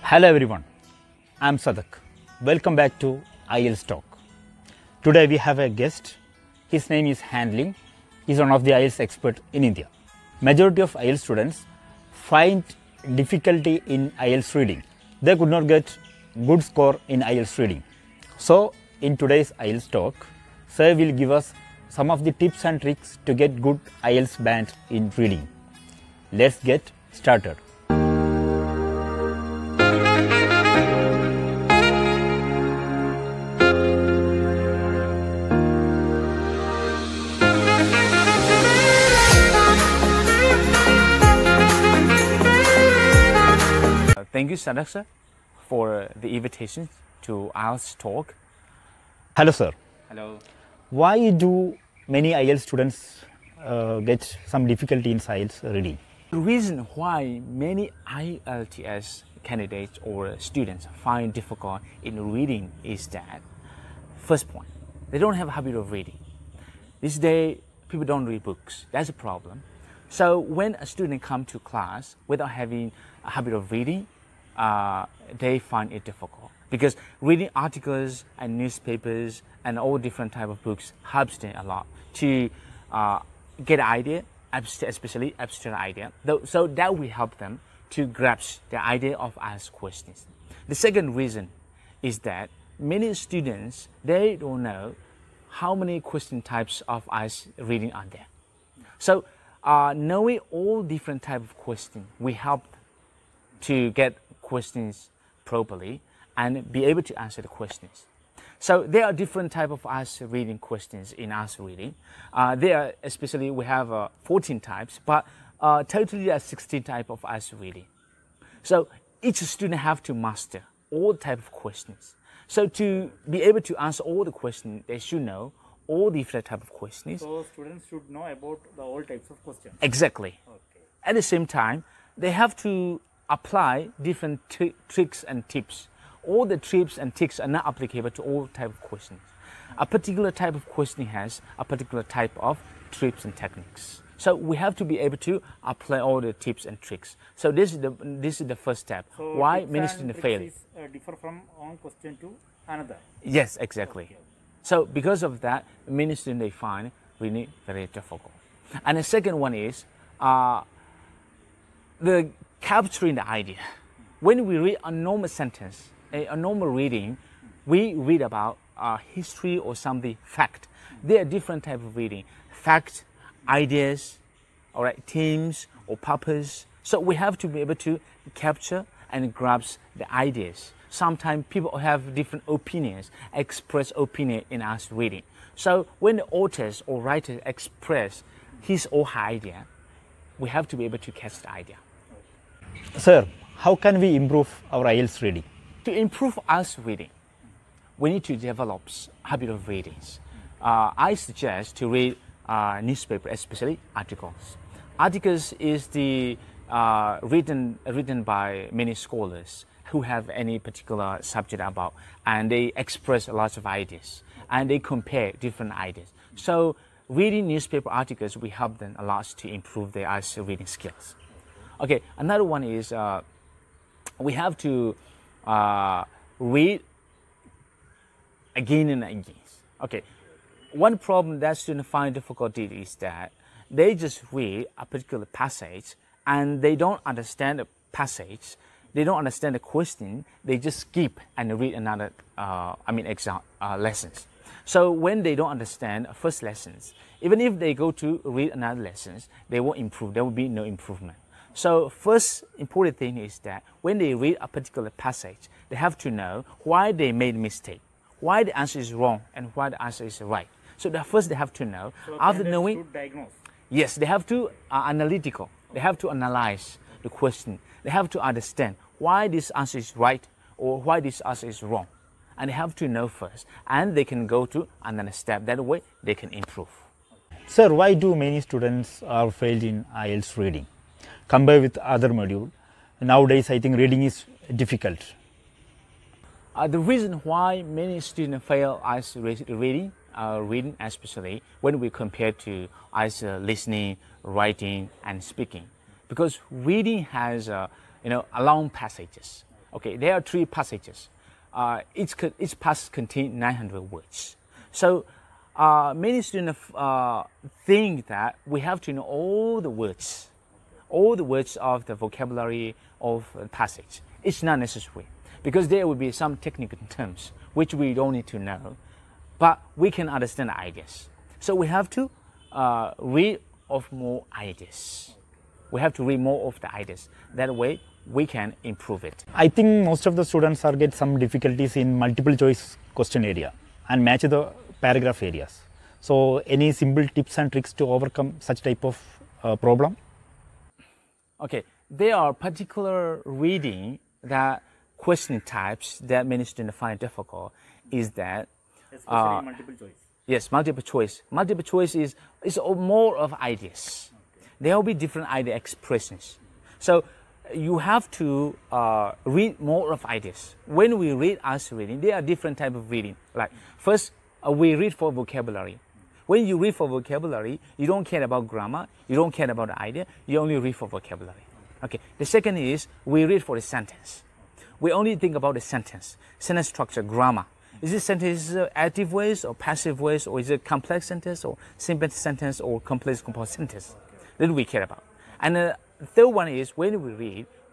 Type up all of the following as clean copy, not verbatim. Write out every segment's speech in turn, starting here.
Hello everyone, I am Sadak. Welcome back to IELTS Talk. Today we have a guest. His name is Handling. He is one of the IELTS experts in India. Majority of IELTS students find difficulty in IELTS reading. They could not get good score in IELTS reading. So in today's IELTS Talk, Sir will give us some of the tips and tricks to get good IELTS band in reading. Let's get started. Thank you, Sadak sir, for the invitation to IELTS Talk. Hello sir. Hello. Why do many IELTS students get some difficulty in IELTS reading? The reason why many IELTS candidates or students find difficult in reading is that, first point, they don't have a habit of reading. This day, people don't read books. That's a problem. So when a student comes to class without having a habit of reading, they find it difficult, because reading articles and newspapers and all different type of books helps them a lot to get an idea, especially abstract idea. So that will help them to grasp the idea of asked questions. The second reason is that many students, they don't know how many question types of IELTS reading are there. So knowing all different type of questions will help to get questions properly and be able to answer the questions. So there are different type of IELTS reading questions in IELTS reading. Especially we have 14 types, but totally there are 16 type of IELTS reading. So each student have to master all type of questions. So to be able to answer all the questions, they should know all different type of questions. So students should know about all types of questions. Exactly. Okay. At the same time, they have to apply different tricks and tips. All the tips and tricks are not applicable to all type of questions. A particular type of question has a particular type of tips and techniques. So we have to be able to apply all the tips and tricks. So this is the first step. So why many students fail? Differ from one question to another. Yes, exactly. Okay. So because of that, many students they find really very difficult. And the second one is the capturing the idea. When we read a normal sentence, a normal reading, we read about history or something, fact. There are different types of reading. Fact, ideas, all right, themes or purpose. So we have to be able to capture and grasp the ideas. Sometimes people have different opinions, express opinion in us reading. So when the authors or writers express his or her idea, we have to be able to catch the idea. Sir, how can we improve our IELTS reading? To improve IELTS reading, we need to develop a habit of readings. I suggest to read newspaper, especially articles. Articles is the written by many scholars who have any particular subject about, and they express lots of ideas and they compare different ideas. So reading newspaper articles will help them a lot to improve their IELTS reading skills. Okay, another one is we have to read again and again. Okay, one problem that students find difficulty is that they just read a particular passage and they don't understand the passage, they don't understand the question, they just skip and read another lessons. So when they don't understand first lessons, even if they go to read another lessons, they won't improve, there will be no improvement. So first important thing is that when they read a particular passage, they have to know why they made mistake, why the answer is wrong and why the answer is right. So first they have to know. So after knowing, should diagnose. Yes, they have to analytical. They have to analyze the question. They have to understand why this answer is right or why this answer is wrong. And they have to know first, and they can go to another step. That way they can improve. Sir, why do many students are failed in IELTS reading? Compared with other module, nowadays I think reading is difficult. The reason why many students fail IELTS reading especially when we compare to IELTS listening, writing, and speaking, because reading has long passages. Okay, there are 3 passages. Each passage contains 900 words. So many students think that we have to know all the words of the vocabulary of the passage. It's not necessary, because there will be some technical terms which we don't need to know, but we can understand the ideas. So we have to read of more ideas. We have to read more of the ideas. That way we can improve it. I think most of the students are get some difficulties in multiple choice question area and match the paragraph areas. So any simple tips and tricks to overcome such type of problem? Okay, there are particular reading that question types that many students find difficult. Is that Especially multiple choice. Yes, multiple choice. Multiple choice is more of ideas. Okay. There will be different idea expressions. So you have to read more of ideas. When we read answer reading, there are different type of reading. Like first, we read for vocabulary. When you read for vocabulary, you don't care about grammar, you don't care about the idea, you only read for vocabulary. Okay. The second is we read for the sentence. We only think about the sentence structure, grammar. Is this sentence active voice or passive voice, or is it complex sentence or simple sentence or complex compound sentence? That we care about. And the third one is when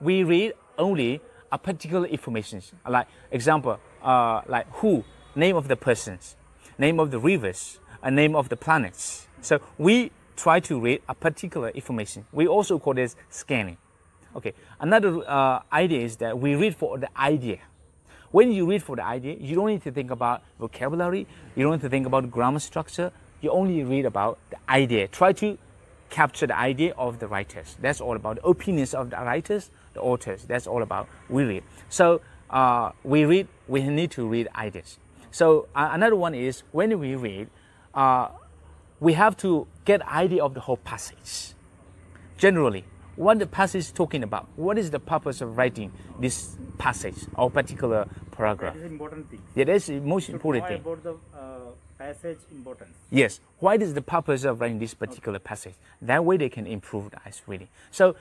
we read only a particular information. Like example, like who, name of the persons, name of the rivers, a name of the planets. So we try to read a particular information. We also call this scanning. Okay. Another idea is that we read for the idea. When you read for the idea, you don't need to think about vocabulary, you don't need to think about grammar structure, you only read about the idea. Try to capture the idea of the writers. That's all about the opinions of the writers, the authors. That's all about we read. So we need to read ideas. So another one is when we read, we have to get idea of the whole passage. Generally, what the passage is talking about. What is the purpose of writing this passage or particular paragraph? That is important thing. Yeah, that's the most important thing. About the passage importance. Yes. What is the purpose of writing this particular passage? That way they can improve the eyes reading. So,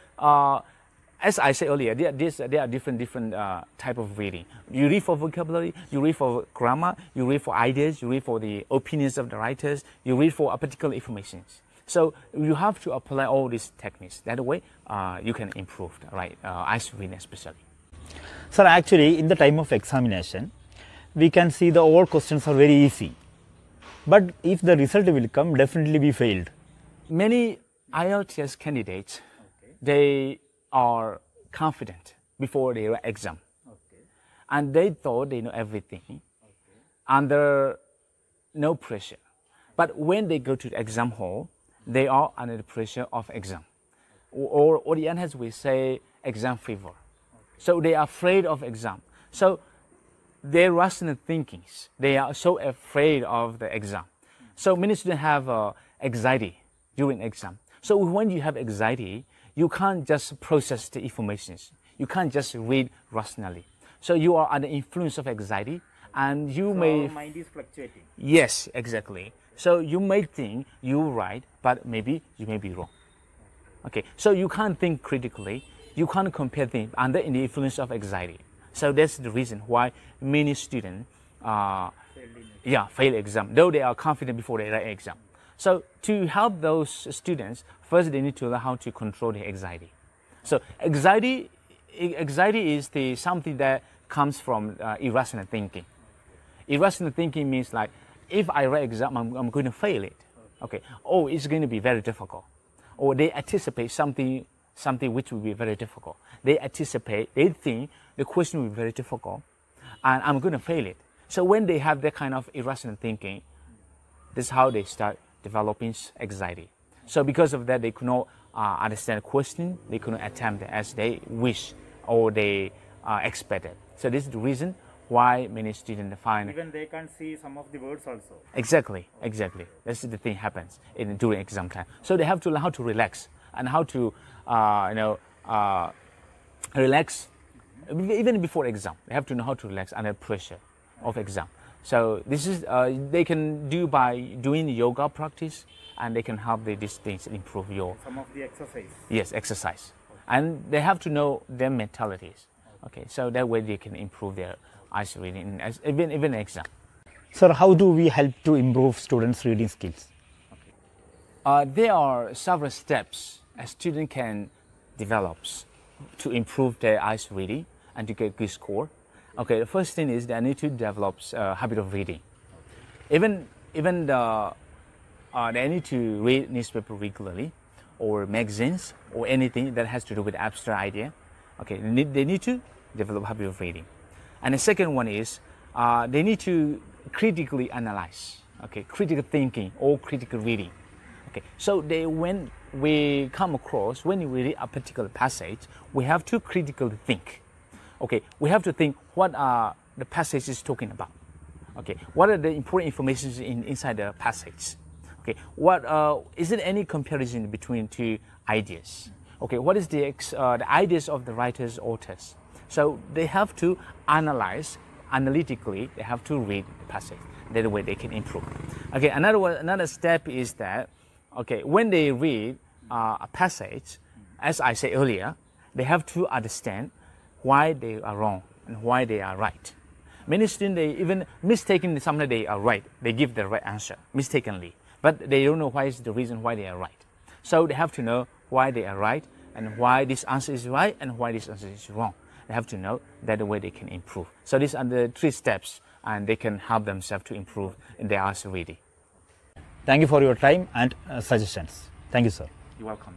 as I said earlier, there are different type of reading. You read for vocabulary, you read for grammar, you read for ideas, you read for the opinions of the writers, you read for a particular information. So you have to apply all these techniques. That way, you can improve the eyes reading especially. Sir, actually, in the time of examination, we can see the all questions are very easy. But if the result will come, definitely we failed. Many IELTS candidates, they are confident before their exam. And they thought they know everything under no pressure. But when they go to the exam hall, they are under the pressure of exam. Or as we say, exam fever. So they are afraid of exam. So their rational thinkings, they are so afraid of the exam. So many students have anxiety during exam. So when you have anxiety, you can't just process the information. You can't just read rationally. So you are under influence of anxiety, and you may... Our mind is fluctuating. Yes, exactly. So you may think you're right, but maybe you may be wrong. Okay, so you can't think critically. You can't compare things under the influence of anxiety. So that's the reason why many students fail exam, though they are confident before they write exam. So to help those students, first they need to learn how to control their anxiety. So anxiety is something that comes from irrational thinking. Irrational thinking means like, if I write exam, I'm going to fail it. Okay. Oh, it's going to be very difficult. Or they anticipate something which will be very difficult. They think the question will be very difficult, and I'm going to fail it. So when they have that kind of irrational thinking, this is how they start developing anxiety. So because of that, they could not understand the question, they could not attempt as they wish or they expected. So this is the reason why many students find... Even they can't see some of the words also. Exactly. That's the thing happens during exam time. So they have to learn how to relax and how to, relax even before exam. They have to know how to relax under pressure of exam. So this is they can do by doing yoga practice, and they can help these things improve your... Some of the exercise. Yes, exercise. And they have to know their mentalities. Okay, so that way they can improve their eyes reading, even exam. Sir, how do we help to improve students' reading skills? There are several steps a student can develop to improve their eyes reading and to get good score. Okay, the first thing is they need to develop a habit of reading. Even they need to read newspaper regularly, or magazines, or anything that has to do with abstract idea. Okay, they need to develop a habit of reading. And the second one is they need to critically analyze. Okay, critical thinking or critical reading. Okay, so when we read a particular passage, we have to critically think. Okay, we have to think what the passage is talking about. Okay, what are the important information inside the passage? Okay, what is there any comparison between two ideas? Okay, what is the ideas of the writers, authors? So they have to analyze analytically. They have to read the passage. That way they can improve. Okay, another step is that when they read a passage, as I said earlier, they have to understand why they are wrong and why they are right. Many students, they even mistakenly, sometimes they are right. They give the right answer mistakenly, but they don't know why is the reason why they are right. So they have to know why they are right and why this answer is right and why this answer is wrong. They have to know that the way they can improve. So these are the 3 steps, and they can help themselves to improve in their eyes reading. Thank you for your time and suggestions. Thank you, sir. You're welcome.